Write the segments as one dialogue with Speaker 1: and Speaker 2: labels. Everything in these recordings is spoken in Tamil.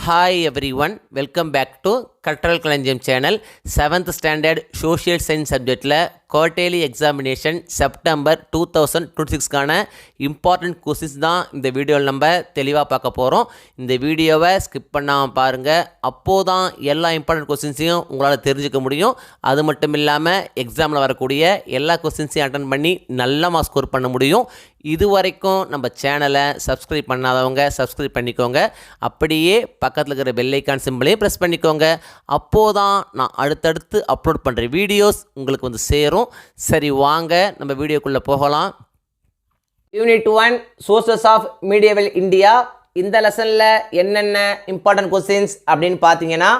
Speaker 1: Hi everyone, welcome back to Cultural களஞ்சியம் channel. 7th standard social science சப்ஜெக்டில் குவார்ட்டர்லி எக்ஸாமினேஷன் செப்டம்பர் 2026க்கான இம்பார்ட்டண்ட் கொஸ்டின்ஸ் தான் இந்த வீடியோவில் நம்ம தெளிவாக பார்க்க போகிறோம். இந்த வீடியோவை ஸ்கிப் பண்ணாமல் பாருங்கள். அப்போது தான் எல்லா இம்பார்ட்டண்ட் கொஸ்டின்ஸையும் உங்களால் தெரிஞ்சுக்க முடியும். அது மட்டும் இல்லாமல் எக்ஸாமில் வரக்கூடிய எல்லா கொஸ்டின்ஸையும் அட்டன் பண்ணி நல்ல மார்க் ஸ்கோர் பண்ண முடியும். இது வரைக்கும் நம்ம சேனலை சப்ஸ்கிரைப் பண்ணாதவங்க சப்ஸ்கிரைப் பண்ணிக்கோங்க. அப்படியே பக்கத்தில் இருக்கிற பெல் ஐக்கான் சிம்பிளையும் ப்ரெஸ் பண்ணிக்கோங்க. அப்போதான் நான் அடுத்தடுத்து அப்லோட் பண்ணுற வீடியோஸ் உங்களுக்கு வந்து சேரும். சரி, வாங்க நம்ம வீடியோக்குள்ளே போகலாம். Unit 1 sources of medieval India. இந்த லெசனில் என்னென்ன இம்பார்ட்டன்ட் கொஸ்டின்ஸ் அப்படின்னு பார்த்தீங்கன்னா,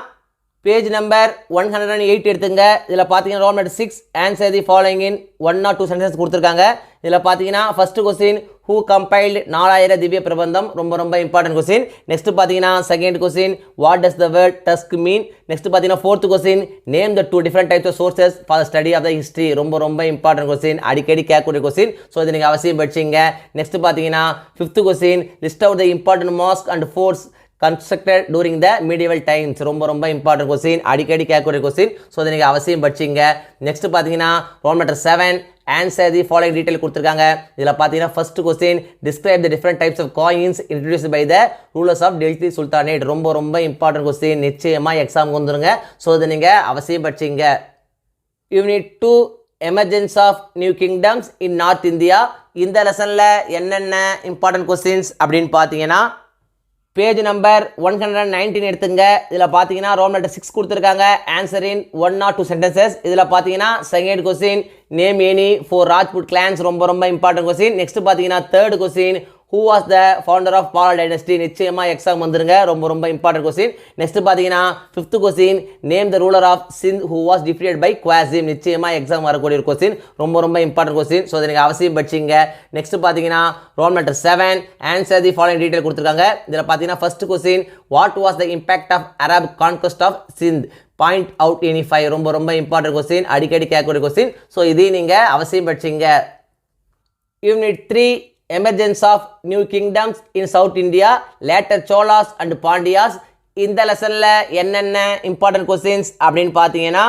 Speaker 1: பேஜ் நம்பர் 108 எடுத்துங்க. இதில் பார்த்தீங்கன்னா roll number 6 answer the following in 1 or 2 sentence கொடுத்துருக்காங்க. இதில் பார்த்தீங்கன்னா ஃபர்ஸ்ட் கொஸ்டின் ஹூ கம்பைல்டு 4000 திவ்ய பிரபந்தம், ரொம்ப இம்பார்ட்டன்ட் கொஸ்டின். நெக்ஸ்ட் பார்த்தீங்கன்னா second question what does the word tusk mean. Next பார்த்தீங்கன்னா fourth question name the 2 different types of sources for the study of the history. ரொம்ப இம்பார்ட்டன்ட் கொஸ்டின், அடிக்கடி கேட்கக்கூடிய கொஸ்டின். ஸோ இது நீங்கள் அவசியம் படிச்சிங்க. நெக்ஸ்ட் பார்த்தீங்கன்னா fifth question list out the important mosques and forts constructed during the medieval times. ரொம்ப இம்பார்ட்டன்ட் கொஸ்டின், அடிக்கடி கேட்கக்கூடிய கொஸ்டின். ஸோ இதை நீங்கள் அவசியம் படிச்சிங்க. நெக்ஸ்ட் பார்த்தீங்கன்னா roll number 7 answer the following detail கொடுத்துருக்காங்க. இதில் பார்த்தீங்கன்னா first question describe the different types of coins introduced by the rulers of Delhi sultanate. ரொம்ப இம்பார்ட்டன்ட் கொஸ்டின், நிச்சயமாக எக்ஸாமுக்கு வந்துருங்க. ஸோ இதை நீங்கள் அவசியம் படிச்சிங்க. Unit 2 emergence of new kingdoms in north India. இந்த லெசனில் என்னென்ன இம்பார்ட்டன்ட் கொஸ்டின்ஸ் அப்படின்னு பார்த்தீங்கன்னா, பேஜ் நம்பர் 119 எடுத்துங்க. இதில் பார்த்தீங்கன்னா ரோல் நம்பர் 6 கொடுத்துருக்காங்க. Answer in 1 or 2 sentences. இதில் பார்த்தீங்கன்னா second question name any four Rajput clans. ரொம்ப இம்பார்ட்டன்ட் கொஸ்டின். நெக்ஸ்ட் பார்த்தீங்கன்னா third question who was the founder of Pala dynasty. நிச்சயமாக எக்ஸாம் வந்துருங்க. ரொம்ப இம்பார்ட்டன்ட் கொஸ்டின். நெக்ஸ்ட் பார்த்தீங்கன்னா fifth question name the ruler of Sindh who was defeated by Qasim. நிச்சயமாக எக்ஸாம் வரக்கூடிய ஒரு கொஸ்டின், ரொம்ப இம்பார்ட்டன்ட் கொஸ்டின். ஸோ எனக்கு அவசியம் படிச்சிங்க. நெக்ஸ்ட் பார்த்தீங்கன்னா roll number 7 answer the following detail கொடுத்துருக்காங்க. இதில் பார்த்தீங்கன்னா first question what was the impact of Arab conquest of Sindh, point out any 5. ரொம்ப இம்பார்ட்டன்ட் கொஸ்டின், அடிக்கடி கேட்கக்கூடிய கொஸ்டின். ஸோ இதையும் நீங்கள் அவசியம் படிச்சிங்க. Unit 3 emergence of new kingdoms in south India later Cholas and Pandyas. இந்த லெசனில் என்னென்ன இம்பார்ட்டன்ட் கொஸ்டின்ஸ் அப்படின்னு பார்த்தீங்கன்னா,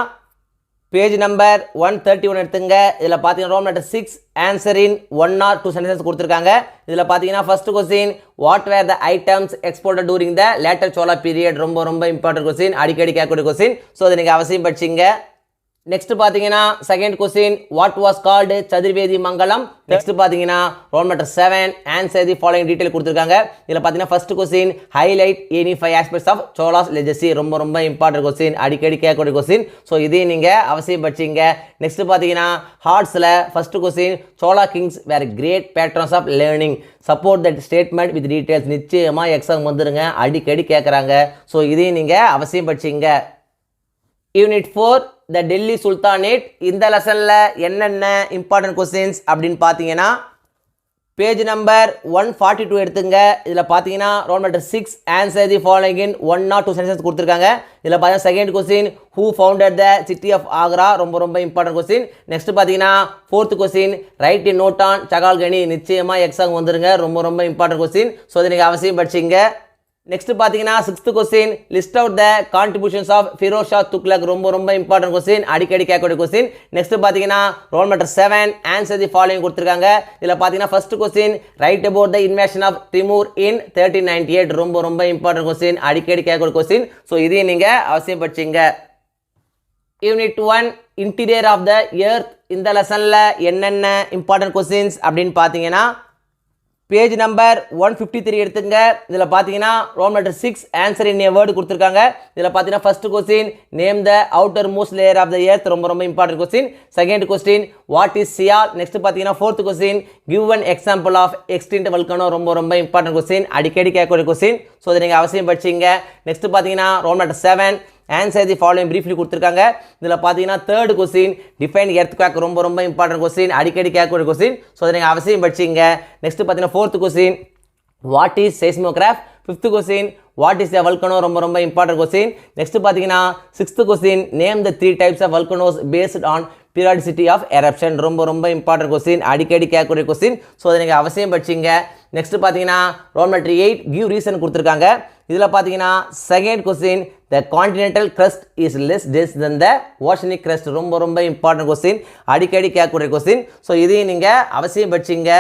Speaker 1: பேஜ் நம்பர் 131 எடுத்துங்க. இதில் பார்த்தீங்கன்னா roll number 6 answer in 1 or 2 sentences கொடுத்துருக்காங்க. இதில் பார்த்தீங்கன்னா first question what were the items exported during the later Chola period. ரொம்ப இம்பார்ட்டன்ட் கொஸ்டின், அடிக்கடி கேட்கக்கூடிய கொஸ்டின். ஸோ இதை நீங்கள் அவசியம் படிச்சிங்க. நெக்ஸ்ட் பார்த்தீங்கன்னா second question what was called Chaturvedi Mangalam. Next பார்த்தீங்கன்னா roll number 7 answer the following detail கொடுத்துருக்காங்க. இதில் பார்த்தீங்கன்னா first question highlight any 5 aspects of Cholas legacy. ரொம்ப இம்பார்ட்டன்ட் கொஸ்டின், அடிக்கடி கேட்கக்கூடிய கொஸ்டின். ஸோ இதையும் நீங்கள் அவசியம் படிச்சிங்க. நெக்ஸ்ட் பார்த்தீங்கன்னா ஹார்ட்ஸில் first question Chola kings were great patrons of learning, support that statement with details. நிச்சயமாக எக்ஸாம் வந்துருங்க, அடிக்கடி கேட்குறாங்க. ஸோ இதையும் நீங்கள் அவசியம் படிச்சிங்க. Unit 4 the Delhi sultanate. இந்த லெசனில் என்னென்ன இம்பார்ட்டன்ட் கொஸ்டின்ஸ் அப்படின்னு பார்த்தீங்கன்னா, பேஜ் நம்பர் 142 எடுத்துங்க. இதில் பார்த்தீங்கன்னா roll number 6 answer the following in 1 or 2 sentences கொடுத்துருக்காங்க. இதில் பார்த்தீங்கன்னா second question who founded the city of Agra. ரொம்ப இம்பார்ட்டன்ட் கொஸ்டின். நெக்ஸ்ட் பார்த்தீங்கன்னா fourth question write in note on Sakalkani. நிச்சயமாக எக்ஸாம் வந்துருங்க. ரொம்ப இம்பார்ட்டன்ட் கொஸ்டின். ஸோ இதை நீங்கள் அவசியம் படிச்சிங்க. நெக்ஸ்ட் பார்த்தீங்கன்னா sixth question list out the contributions of Firoz Shah Tughlaq. ரொம்ப இம்பார்ட்டன்ட் கொஸ்டின், அடிக்கடி கேட்கக்கூடிய கொஸ்டின். நெக்ஸ்ட் பார்த்தீங்கன்னா roll number 7 answer the following கொடுத்துருக்காங்க. இதில் பார்த்தீங்கன்னா first question write about the invasion of Timur in 1398. ரொம்ப இம்பார்ட்டன்ட் கொஸ்டின், அடிக்கடி கேட்கக்கூடிய கொஸ்டின். ஸோ இதையும் நீங்கள் அவசியம் படிச்சிங்க. Unit 1 interior of the earth. இந்த லெசனில் என்னென்ன இம்பார்ட்டன்ட் கொஸ்டின்ஸ் அப்படின்னு பார்த்தீங்கன்னா, பேஜ் நம்பர் 153 எடுத்துங்க. இதில் பார்த்தீங்கன்னா roll number 6 answer in word கொடுத்துருக்காங்க. இதில் பார்த்தீங்கன்னா first question name the outer most layer of the earth. ரொம்ப important question. Second question what is sial. Next பார்த்தீங்கன்னா fourth question give an example of extinct volcano. ரொம்ப இம்பார்ட்டன்ட் கொஸ்டின், அடிக்கடி கேட்கக்கூடிய கொஸ்டின். ஸோ இதை நீங்கள் அவசியம் படிச்சிங்க. நெக்ஸ்ட் பார்த்தீங்கன்னா roll number 7 answer the following briefly கொடுத்துருக்காங்க. இதில் பார்த்தீங்கன்னா third question define earthquake. ரொம்ப இம்பார்ட்டன்ட் கொஸ்டின், அடிக்கடி கேட்கக்கூடிய கொஸ்டின். ஸோ அதை நீங்கள் அவசியம் படிச்சிங்க. நெக்ஸ்ட் பார்த்தீங்கன்னா fourth question what is seismograph. Fifth question what is a volcano. ரொம்ப இம்பார்ட்டன்ட் கொஸ்டின். நெக்ஸ்ட் பார்த்தீங்கன்னா sixth question name the 3 types of volcanoes based on periodicity of eruption ரொம்ப ரொம்ப இம்பார்ட்டன்ட் கொஸ்டின், அடிக்கடி கேட்கக்கூடிய கொஸ்டின். ஸோ அதை நீங்கள் அவசியம் படிச்சிங்க. நெக்ஸ்ட் பார்த்தீங்கன்னா ரோமன் லெட்டர் 8 கிவ் ரீசன் கொடுத்துருக்காங்க. இதில் பார்த்தீங்கன்னா second question the continental crust is less dense than the oceanic crust ரொம்ப ரொம்ப இம்பார்ட்டன்ட் கொஸ்டின், அடிக்கடி கேட்கக்கூடிய கொஸ்டின். ஸோ இதையும் நீங்கள் அவசியம் படிச்சிங்க.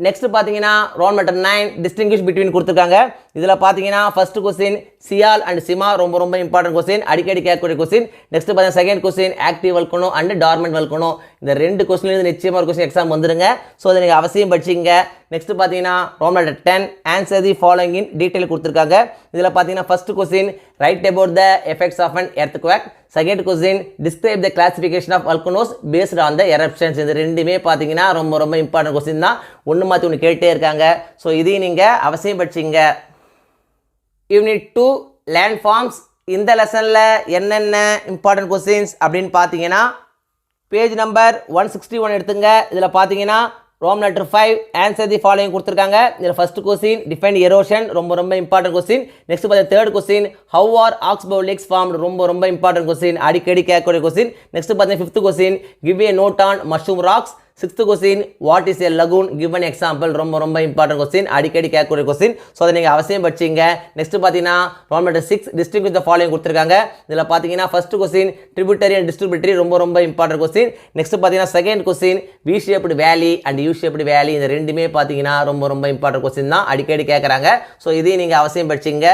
Speaker 1: நெக்ஸ்ட் பார்த்தீங்கன்னா ரோமன் லெட்டர் 9 டிஸ்டிங்கிஷ் பிட்வீன் கொடுத்துருக்காங்க. இதில் பார்த்தீங்கன்னா ஃபர்ஸ்ட் கொஸ்டின் சியால் அண்ட் சிமா ரொம்ப ரொம்ப இம்பார்ட்டன்ட் கொஸ்டின், அடிக்கடி கேட்கக்கூடிய கொஸ்டின். நெக்ஸ்ட் பார்த்தீங்கன்னா second question active volcano and dormant volcano. இந்த ரெண்டு கொஸ்டின்லேருந்து நிச்சயமாக ஒரு கொஸ்டின் எக்ஸாம் வந்துருங்க. ஸோ அதை நீங்கள் அவசியம் படிச்சிங்க. நெக்ஸ்ட் பார்த்தீங்கன்னா Roman letter 10 answer the following in detail கொடுத்துருக்காங்க. இதில் பார்த்தீங்கன்னா first question write about the effects of an earthquake. Second question describe the classification of volcanoes based on the eruptions. இது ரெண்டுமே பார்த்தீங்கன்னா ரொம்ப ரொம்ப இம்பார்ட்டன்ட் கொஸ்டின் தான், ஒன்று மாற்றி ஒன்று கேட்டே இருக்காங்க. ஸோ இதையும் நீங்கள் அவசியம் படிச்சிங்க. Unit 2 land forms. இந்த லெசனில் என்னென்ன இம்பார்ட்டன்ட் கொஸ்டின்ஸ் அப்படின்னு பார்த்தீங்கன்னா பேஜ் நம்பர் 161 எடுத்துங்க. இதில் பார்த்தீங்கன்னா Roman letter 5 answer the following கொடுத்துருக்காங்க. இதில் ஃபர்ஸ்ட் கொஸ்டின் டிஃபைன் எரோஷன் ரொம்ப ரொம்ப இம்பார்ட்டன்ட் கொஸ்டின். நெக்ஸ்ட் பார்த்தீங்கன்னா third question how are oxbow lakes formed ரொம்ப ரொம்ப இம்பார்ட்டன்ட் கொஸ்டின், அடிக்கடி கேட்கக்கூடிய கொஸ்டின். நெக்ஸ்ட் பார்த்தீங்கன்னா fifth question give a note on mushroom rocks. Sixth question what is a lagoon give an example ரொம்ப ரொம்ப இம்பார்ட்டன்ட் கொஸ்டின், அடிக்கடி கேட்கக்கூடிய கொஸ்டின். ஸோ அதை நீங்கள் அவசியம் படிச்சிங்க. நெக்ஸ்ட் பார்த்தீங்கன்னா Roman letter 6 district with following கொடுத்துருக்காங்க. இதில் பார்த்தீங்கன்னா ஃபர்ஸ்ட் கொஸ்டின் ட்ரிபியூட்டரி அண்ட் டிஸ்ட்ரிபியூட்டரி ரொம்ப ரொம்ப இம்பார்ட்டன்ட் கொஸ்டின். நெக்ஸ்ட் பார்த்தீங்கன்னா செகண்ட் கொஸ்டின் வி ஷேப்டு வேலி அண்ட் யூ ஷேப்டு வேலி. இந்த ரெண்டுமே பார்த்தீங்கன்னா ரொம்ப ரொம்ப இம்பார்ட்டன்ட் கொஸ்டின் தான், அடிக்கடி கேட்குறாங்க. ஸோ இதையும் நீங்கள் அவசியம் படிச்சிங்க.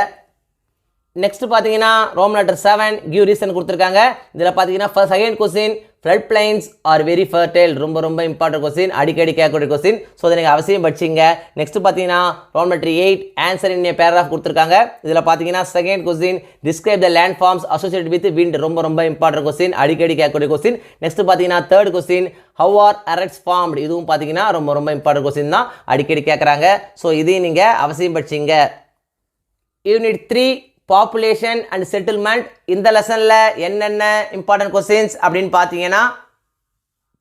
Speaker 1: நெக்ஸ்ட் பார்த்தீங்கன்னா ரோமன் லெட்டர் 7 கிவ் ரீசன் கொடுத்துருக்காங்க. இதில் பார்த்தீங்கன்னா second question flood plains are very fertile ரொம்ப ரொம்ப இம்பார்ட்டன்ட் கொஸ்டின், அடிக்கடி கேட்கக்கூடிய கொஸ்டின். ஸோ அதை நீங்கள் அவசியம் படிச்சிங்க. நெக்ஸ்ட் பார்த்தீங்கன்னா Roman letter 8 answer in a paragraph கொடுத்துருக்காங்க. இதில் பார்த்தீங்கன்னா second question describe the land forms associate with wind ரொம்ப ரொம்ப இம்பார்ட்டன்ட் கொஸ்டின், அடிக்கடி கேட்கக்கூடிய கொஸ்டின். நெக்ஸ்ட் பார்த்தீங்கன்னா third question how are aretes formed. இதுவும் பார்த்தீங்கன்னா ரொம்ப ரொம்ப இம்பார்ட்டன்ட் கொஸ்டின் தான், அடிக்கடி கேட்குறாங்க. ஸோ இதையும் நீங்கள் அவசியம் படிச்சிங்க. Unit 3 population and settlement. இந்த லெசனில் என்னென்ன இம்பார்ட்டன்ட் கொஸ்டின்ஸ் அப்படின்னு பார்த்தீங்கன்னா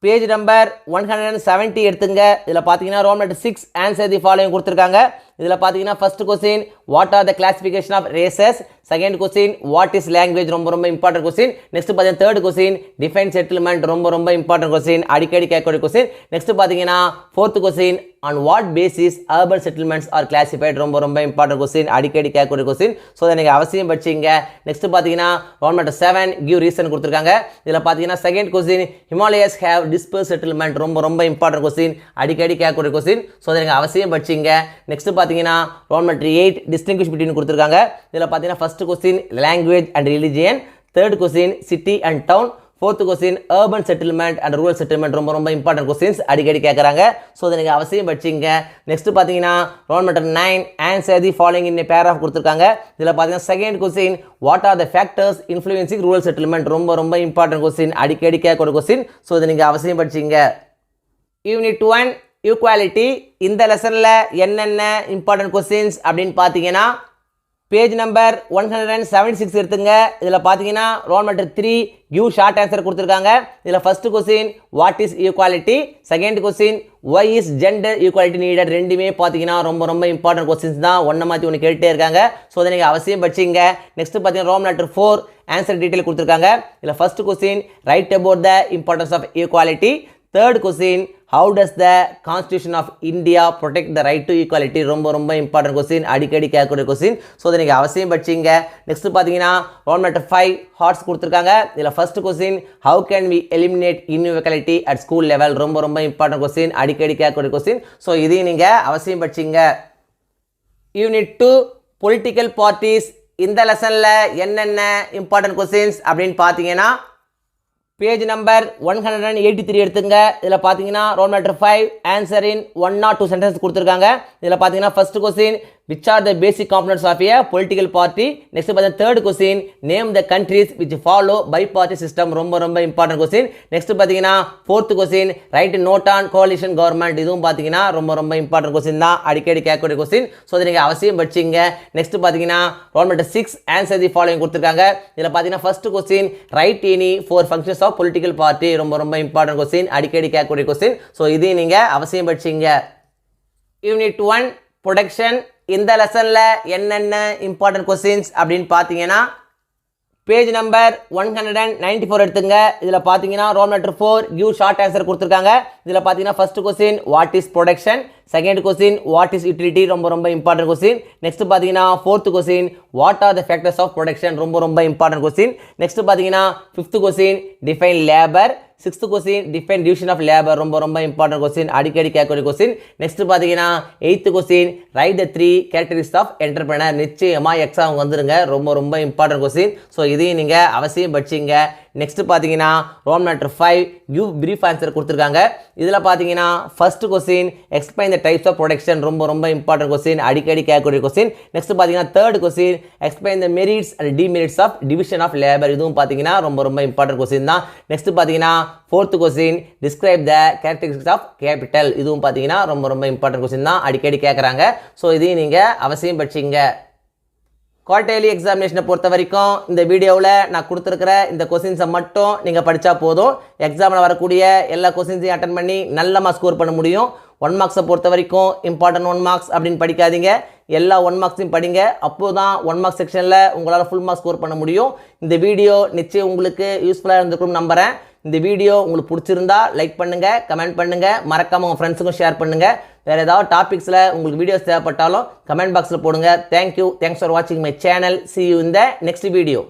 Speaker 1: பேஜ் நம்பர் 170 எடுத்துங்க. இதில் பார்த்தீங்கன்னா Roman letter 6 answer the following கொடுத்துருக்காங்க. இதில் பார்த்தீங்கன்னா first question what are the classification of races. Second question what is language ரொம்ப ரொம்ப இம்பார்ட்டன்ட் கொஸ்டின். நெக்ஸ்ட் பார்த்தீங்கன்னா தேர்ட் கொஸ்டின் டிஃபைன் செட்டில்மெண்ட் ரொம்ப ரொம்ப இம்பார்ட்டன்ட் கொஸ்டின், அடிக்கடி கேட்கக்கூடிய கொஸ்டின். நெக்ஸ்ட் பார்த்தீங்கன்னா fourth question on what basis urban settlements are classified ரொம்ப ரொம்ப இம்பார்ட்டன்ட் கொஸ்டின், அடிக்கடி கேட்கக்கூடிய கொஸ்டின். ஸோ அதை நீங்கள் அவசியம் படிச்சிங்க. நெக்ஸ்ட் பார்த்தீங்கன்னா ரோமன் லெட்டர் 7 கிவ் ரீசன் கொடுத்துருக்காங்க. இதில் பார்த்தீங்கன்னா second question Himalayas have disburse settlement ரொம்ப ரொம்ப இம்பார்ட்டன்ட் கொஸ்டின், அடிக்கடி கேட்கக்கூடிய கொஸ்டின். ஸோ அதை நீங்கள் அவசியம் படிச்சிங்க. நெக்ஸ்ட் பார்த்தீங்கன்னா ரோமன் லெட்டர் 8 டிஸ்டிங்கிஷ் பிட்வீன் கொடுத்துருக்காங்க. இதில் பார்த்தீங்கன்னா first question language and religion. Third question city and town. Fourth question urban settlement and rural settlement ரொம்ப ரொம்ப இம்பார்ட்டன்ட் கொஸ்டின்ஸ், அடிக்கடி கேட்குறாங்க. ஸோ அதை நீங்கள் அவசியம் படிச்சிங்க. நெக்ஸ்ட் பார்த்தீங்கன்னா Roman letter 9 answer the following in paragraph கொடுத்துருக்காங்க. இதில் பார்த்தீங்கன்னா second question what are the factors influencing rural settlement ரொம்ப ரொம்ப இம்பார்ட்டன்ட் கொஸ்டின், அடிக்கடி கேட்கக்கூடிய கொஸ்டின். ஸோ இதை நீங்கள் அவசியம் படிச்சிங்க. Unit 1 equality. இந்த லெசனில் என்னென்ன இம்பார்ட்டன்ட் கொஸ்டின்ஸ் அப்படின்னு பார்த்தீங்கன்னா பேஜ் நம்பர் 176 எடுத்துங்க. இதில் பார்த்தீங்கன்னா Roman letter 3 give short answer கொடுத்துருக்காங்க. இதில் first question what is equality. Second question why is gender equality needed. ரெண்டுமே பார்த்தீங்கன்னா ரொம்ப ரொம்ப இம்பார்ட்டன்ட் கொஸ்டின்ஸ் தான், ஒன்றை மாற்றி ஒன்று கேட்டே இருக்காங்க. ஸோ அதை நீங்கள் அவசியம் படிச்சிங்க. நெக்ஸ்ட் பார்த்தீங்கன்னா ரோமன் லெட்டர் 4 ஆன்சர் டீட்டெயில் கொடுத்துருக்காங்க. இதில் first question write about the importance of equality. Third question how does the constitution of India protect the right to equality ரொம்ப ரொம்ப இம்பார்ட்டன்ட் கொஸ்டின், அடிக்கடி கேட்கக்கூடிய கொஸ்டின். ஸோ அதை நீங்கள் அவசியம் படிச்சிங்க. நெக்ஸ்ட் பார்த்தீங்கன்னா ரோமன் லெட்டர் 5 ஹார்ட்ஸ் கொடுத்துருக்காங்க. இதில் first question how can we eliminate inequality at school level ரொம்ப ரொம்ப இம்பார்ட்டன்ட் கொஸ்டின், அடிக்கடி கேட்கக்கூடிய கொஸ்டின். ஸோ இதையும் நீங்கள் அவசியம் படிச்சிங்க. Unit 2 political parties. இந்த லெசனில் என்னென்ன இம்பார்ட்டன்ட் கொஸ்டின்ஸ் அப்படின்னு பார்த்தீங்கன்னா பேஜ் நம்பர் 183 எடுத்துங்க. இதில் பார்த்தீங்கன்னா Roman letter 5 answer in 1 or 2 sentence கொடுத்துருக்காங்க. இதில் பார்த்தீங்கன்னா first question which are the basic components of a political party. next பார்த்தீங்கன்னா third question name the countries which follow biparty system ரொம்ப ரொம்ப important question. next பார்த்தீங்கன்னா fourth question write a note on coalition government. இதுவும் பார்த்தீங்கன்னா ரொம்ப ரொம்ப important question தான், அடிக்கடி கேட்கக்கூடிய question. ஸோ இதை நீங்கள் அவசியம் படிச்சிங்க. நெக்ஸ்ட் பார்த்தீங்கன்னா Roman letter 6 answer the following கொடுத்துருக்காங்க. இதில் பார்த்தீங்கன்னா first question right any 4 functions of political party ரொம்ப ரொம்ப important question, அடிக்கடி கேட்கக்கூடிய question. ஸோ இதையும் நீங்கள் அவசியம் படிச்சிங்க. Unit 1 production. இந்த லெசனில் என்னென்ன இம்பார்ட்டன்ட் கொஸ்டின்ஸ் அப்படின்னு பார்த்தீங்கன்னா பேஜ் நம்பர் 194 எடுத்துங்க. இதில் பார்த்தீங்கன்னா Roman letter 4 give short answer கொடுத்துருக்காங்க. இதில் பார்த்தீங்கன்னா first question what is production, second question what is utility, ரொம்ப இம்பார்ட்டன்ட் கொஸ்டின். நெக்ஸ்ட் பார்த்தீங்கன்னா fourth question what are the factors of production, ரொம்ப இம்பார்ட்டன்ட் கொஸ்டின். நெக்ஸ்ட் பார்த்தீங்கன்னா fifth question define labour, sixth question define division of labour, ரொம்ப இம்பார்ட்டன்ட் கொஸ்டின், அடிக்கடி கேட்கக்கூடிய கொஸ்டின். நெக்ஸ்ட் பார்த்தீங்கன்னா eighth question write the 3 characteristics of entrepreneur. நிச்சயமாக எக்ஸாம் வந்துருங்க, ரொம்ப இம்பார்ட்டன்ட் கொஸ்டின். ஸோ இதையும் நீங்கள் அவசியம் படிச்சிங்க. நெக்ஸ்ட் பார்த்தீங்கன்னா Roman letter 5 give brief answer கொடுத்துருக்காங்க. இதில் பார்த்தீங்கன்னா first question explain the types of production, ரொம்ப இம்பார்ட்டன்ட் கொஸ்டின், அடிக்கடி கேட்கக்கூடிய கொஸ்டின். நெக்ஸ்ட் பார்த்தீங்கன்னா third question explain the merits and demerits of division of labour, இதுவும் பார்த்தீங்கன்னா ரொம்ப இம்பார்ட்டன்ட் கொஸ்டின் தான். நெக்ஸ்ட் பார்த்தீங்கன்னா fourth question describe the characteristics of capital, இதுவும் பார்த்தீங்கன்னா ரொம்ப இம்பார்ட்டன்ட் கொஸ்டின் தான், அடிக்கடி கேட்குறாங்க. ஸோ இதையும் நீங்கள் அவசியம் படிச்சிங்க. குவார்டர்லி எக்ஸாமினேஷனை பொறுத்த வரைக்கும் இந்த வீடியோவில் நான் கொடுத்துருக்கிற இந்த கொஸ்டின்ஸை மட்டும் நீங்கள் படித்தா போதும். எக்ஸாமில் வரக்கூடிய எல்லா கொஸ்டின்ஸையும் அட்டன் பண்ணி நல்ல மார்க் ஸ்கோர் பண்ண முடியும். 1 மார்க்ஸை பொறுத்த வரைக்கும் இம்பார்ட்டன்ட் 1 மார்க்ஸ் அப்படின்னு படிக்காதீங்க, எல்லா 1 மார்க்ஸையும் படிங்க. அப்போது தான் 1 மார்க் செக்ஷனில் உங்களால் ஃபுல் மார்க் ஸ்கோர் பண்ண முடியும். இந்த வீடியோ நிச்சயம் உங்களுக்கு யூஸ்ஃபுல்லாக இருந்திருக்கும்னு நம்புகிறேன். இந்த வீடியோ உங்களுக்கு பிடிச்சிருந்தா லைக் பண்ணுங்கள், கமெண்ட் பண்ணுங்கள், மறக்காமல் உங்கள் ஃப்ரெண்ட்ஸுக்கும் ஷேர் பண்ணுங்கள். வேறு ஏதாவது டாபிக்ஸில் உங்களுக்கு வீடியோஸ் தேவைப்பட்டாலும் கமெண்ட் பாக்ஸில் போடுங்க. தேங்க்யூ, தேங்க்ஸ் ஃபார் வாட்சிங் my channel. see you in the next video.